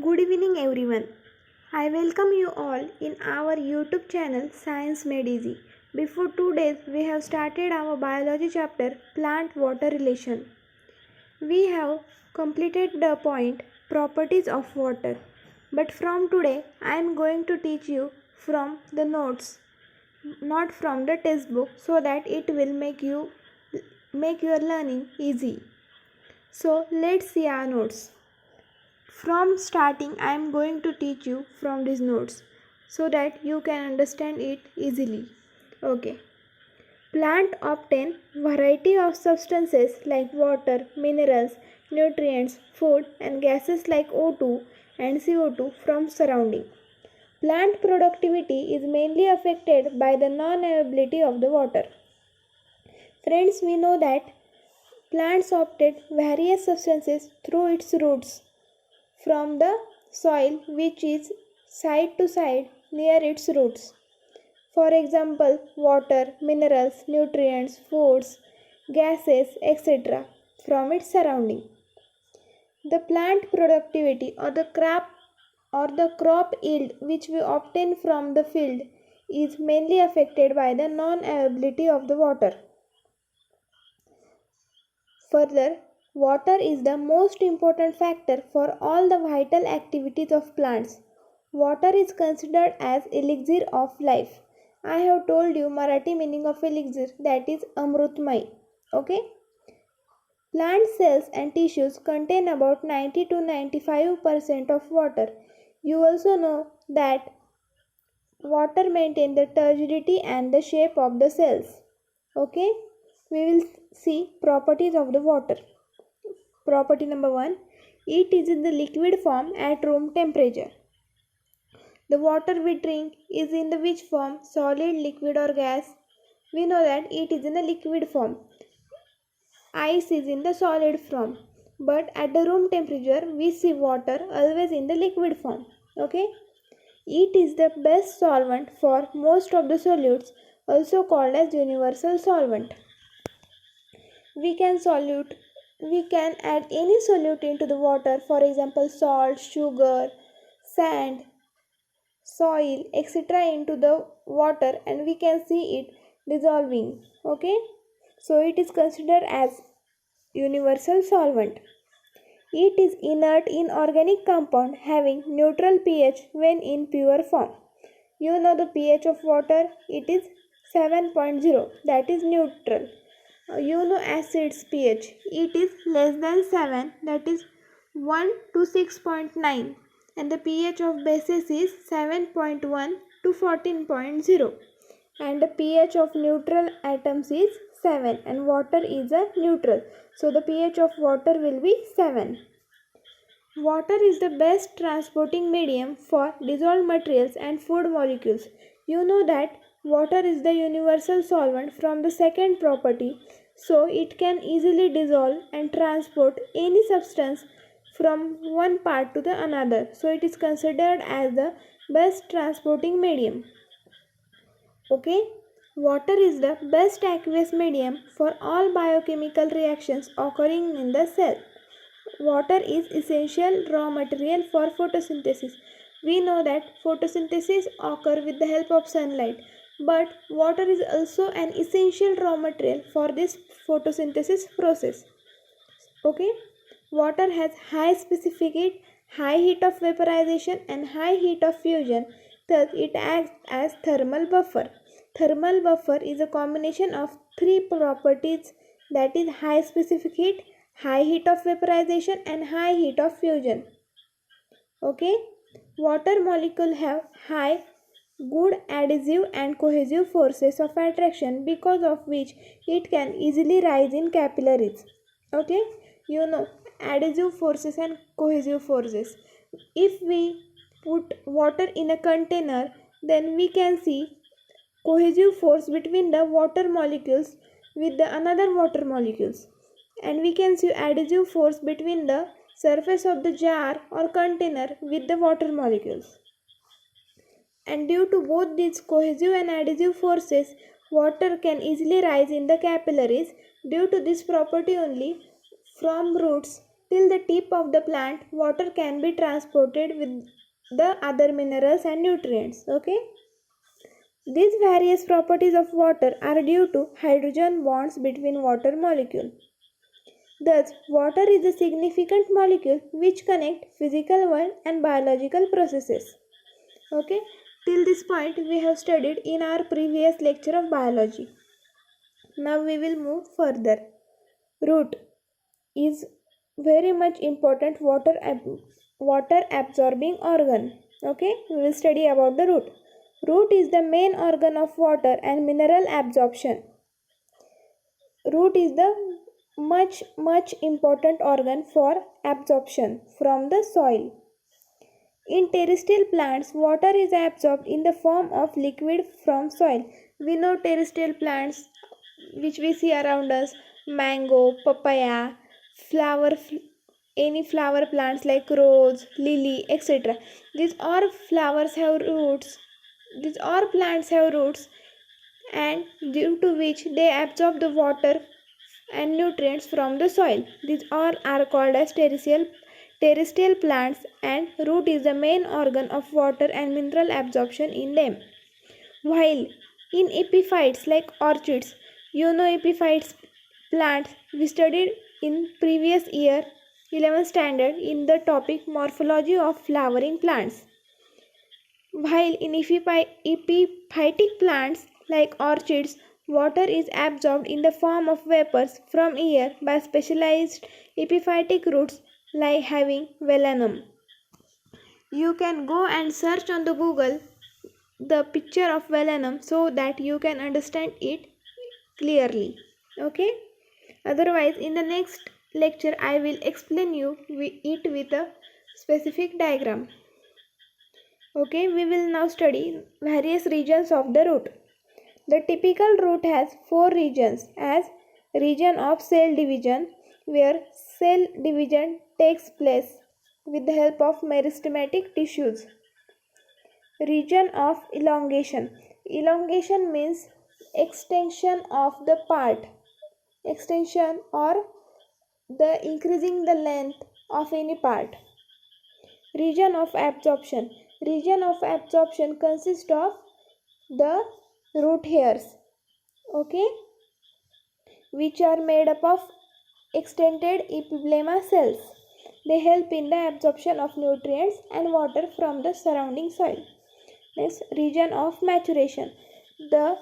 Good evening, everyone. I welcome you all in our YouTube channel Science Made Easy. Before 2 days, we have started our biology chapter Plant Water Relation. We have completed the point Properties of Water. But from today, I am going to teach you from the notes, not from the textbook, so that it will make your learning easy. So let's see our notes. From starting, I am going to teach you from these notes so that you can understand it easily. Okay. Plant obtain variety of substances like water, minerals, nutrients, food and gases like O2 and CO2 from surrounding. Plant productivity is mainly affected by the non-availability of the water. Friends, we know that plants obtain various substances through its roots from the soil which is side to side near its roots. For example, water, minerals, nutrients, foods, gases, etc. from its surrounding. The plant productivity or the crop yield which we obtain from the field is mainly affected by the non-availability of the water. Further, water is the most important factor for all the vital activities of plants. Water is considered as elixir of life. I have told you Marathi meaning of elixir, that is Amrutmay. Okay? Plant cells and tissues contain about 90 to 95% of water. You also know that water maintains the turgidity and the shape of the cells. Okay? We will see properties of the water. Property number 1. It is in the liquid form at room temperature. The water we drink is in the which form? Solid, liquid or gas? We know that it is in a liquid form. Ice is in the solid form. But at the room temperature we see water always in the liquid form. Okay? It is the best solvent for most of the solutes, also called as universal solvent. We can add any solute into the water, for example salt, sugar, sand, soil, etc. into the water, and we can see it dissolving. Okay, so it is considered as universal solvent. It is inert inorganic compound having neutral pH when in pure form. You know the pH of water, it is 7.0, that is neutral. You know acid's pH, it is less than 7, that is 1 to 6.9, and the pH of bases is 7.1 to 14.0, and the pH of neutral atoms is 7, and water is a neutral, so the pH of water will be 7. Water is the best transporting medium for dissolved materials and food molecules. You know that water is the universal solvent from the second property, so it can easily dissolve and transport any substance from one part to the another. So it is considered as the best transporting medium. Okay? Water is the best aqueous medium for all biochemical reactions occurring in the cell. Water is essential raw material for photosynthesis. We know that photosynthesis occurs with the help of sunlight, but water is also an essential raw material for this photosynthesis process. Okay? Water has high specific heat, high heat of vaporization and high heat of fusion. Thus, it acts as thermal buffer. Thermal buffer is a combination of three properties, that is high specific heat, high heat of vaporization and high heat of fusion. Okay? Water molecule have high good adhesive and cohesive forces of attraction, because of which it can easily rise in capillaries. Okay? You know adhesive forces and cohesive forces. If we put water in a container, then we can see cohesive force between the water molecules with the another water molecules, and we can see adhesive force between the surface of the jar or container with the water molecules. And due to both these cohesive and adhesive forces, water can easily rise in the capillaries. Due to this property only, from roots till the tip of the plant, water can be transported with the other minerals and nutrients. Okay. These various properties of water are due to hydrogen bonds between water molecules. Thus, water is a significant molecule which connect physical world and biological processes. Okay, till this point we have studied in our previous lecture of biology. Now we will move further. Root is very much important water absorbing organ. Okay, we will study about the root. Root is the main organ of water and mineral absorption. Root is the much important organ for absorption from the soil. In terrestrial plants, water is absorbed in the form of liquid from soil. We know terrestrial plants which we see around us, mango, papaya, any flower plants like rose, lily, etc. These all flowers have roots. These all plants have roots, and due to which they absorb the water and nutrients from the soil. These all are called as terrestrial plants, and root is the main organ of water and mineral absorption in them. While in epiphytes like orchids, epiphytes plants we studied in previous year 11th standard in the topic morphology of flowering plants. While in epiphytic plants like orchids, water is absorbed in the form of vapors from air by specialized epiphytic roots like having vellum. You can go and search on the Google the picture of vellum so that you can understand it clearly. Okay? Otherwise, in the next lecture, I will explain it with a specific diagram. Okay, we will now study various regions of the root. The typical root has 4 regions as region of cell division, where cell division takes place with the help of meristematic tissues. Region of elongation. Elongation means extension of the part. Extension or the increasing the length of any part. Region of absorption. Region of absorption consists of the root hairs, okay, which are made up of extended epiblema cells. They help in the absorption of nutrients and water from the surrounding soil. Next, region of maturation. The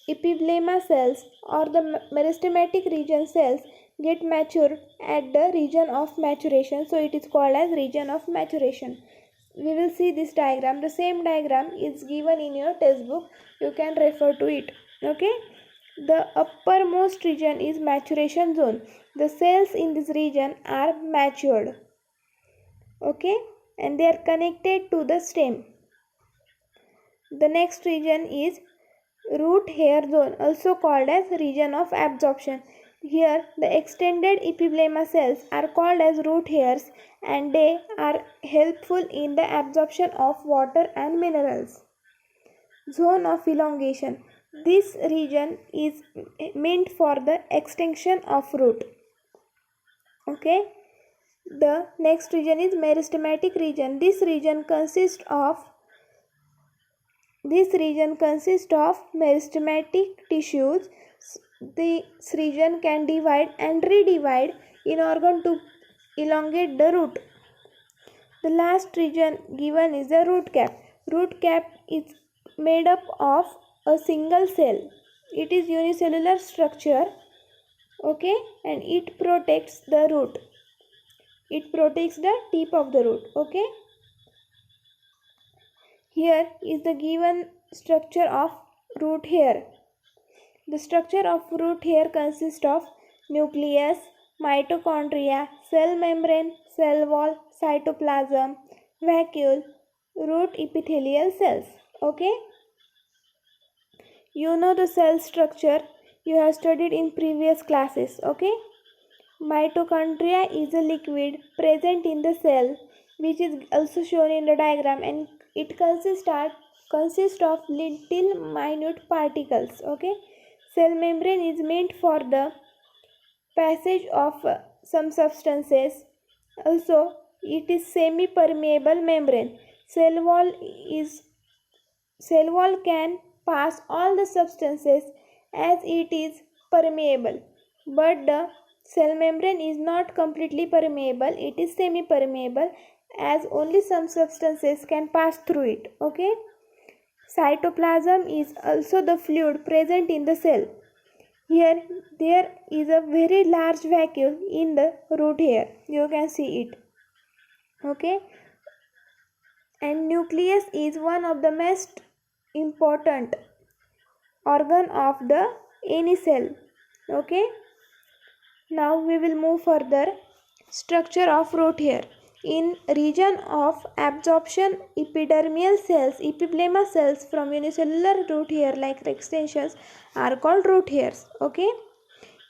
epiblema cells or the meristematic region cells get matured at the region of maturation, so it is called as region of maturation. We will see this diagram. The same diagram is given in your textbook. You can refer to it. Okay. The uppermost region is maturation zone. The cells in this region are matured. Okay. And they are connected to the stem. The next region is root hair zone, also called as region of absorption. Here the extended epiblema cells are called as root hairs, and they are helpful in the absorption of water and minerals. Zone of elongation. This region is meant for the extension of root. Okay. The next region is meristematic region. This region consists of meristematic tissues. This region can divide and redivide in order to elongate the root. The last region given is the root cap. Root cap is made up of a single cell. It is unicellular structure, okay, and it protects the root. It protects the tip of the root, okay. Here is the given structure of root hair. The structure of root hair consists of nucleus, mitochondria, cell membrane, cell wall, cytoplasm, vacuole, root epithelial cells. Okay. You know the cell structure you have studied in previous classes. Okay. Mitochondria is a liquid present in the cell, which is also shown in the diagram, and it consists of little minute particles. Okay. Cell membrane is meant for the passage of some substances. Also, it is semi-permeable membrane. Cell wall can pass all the substances as it is permeable, but the cell membrane is not completely permeable. It is semi-permeable as only some substances can pass through it. Okay. Cytoplasm is also the fluid present in the cell. Here there is a very large vacuole in the root hair. You can see it. Okay. And nucleus is one of the most important organ of the any cell. Okay. Now we will move further. Structure of root hair. In region of absorption, epidermal cells, epiplasma cells from unicellular root hair like extensions are called root hairs. Okay.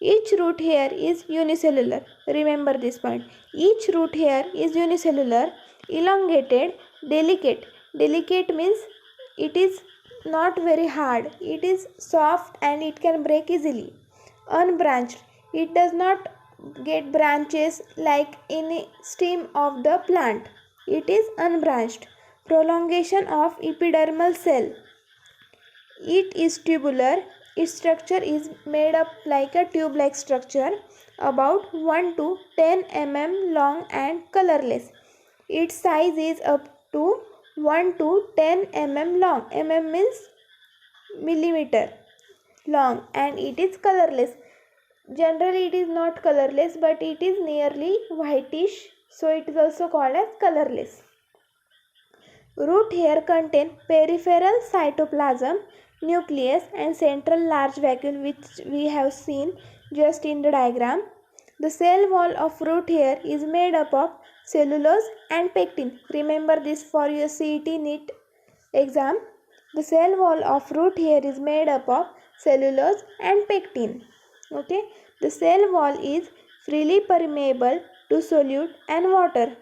Each root hair is unicellular. Remember this point. Each root hair is unicellular, elongated, delicate. Delicate means it is not very hard. It is soft and it can break easily. Unbranched. It does not get branches like in stem of the plant. It is unbranched. Prolongation of epidermal cell. It is tubular. Its structure is made up like a tube-like structure, about 1 to 10 mm long and colorless. Its size is up to 1 to 10 mm long. Mm means millimeter long, and it is colorless. Generally it is not colorless, but it is nearly whitish, so it is also called as colorless. Root hair contain peripheral cytoplasm, nucleus and central large vacuole, which we have seen just in the diagram. The cell wall of root hair is made up of cellulose and pectin. Remember this for your CET NEET exam. The cell wall of root hair is made up of cellulose and pectin. Okay. The cell wall is freely permeable to solute and water.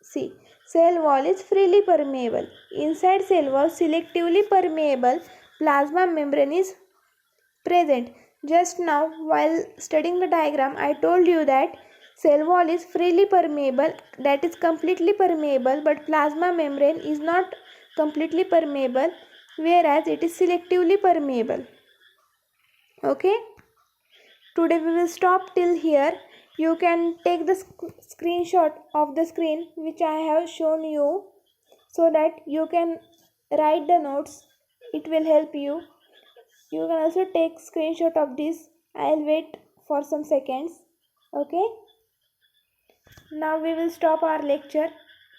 See, cell wall is freely permeable. Inside cell wall, selectively permeable plasma membrane is present. Just now, while studying the diagram, I told you that cell wall is freely permeable, that is completely permeable, but plasma membrane is not completely permeable, whereas it is selectively permeable. Okay. Today we will stop till here. You can take the screenshot of the screen which I have shown you, so that you can write the notes. It will help you. You can also take screenshot of this. I'll wait for some seconds. Okay. Now we will stop our lecture.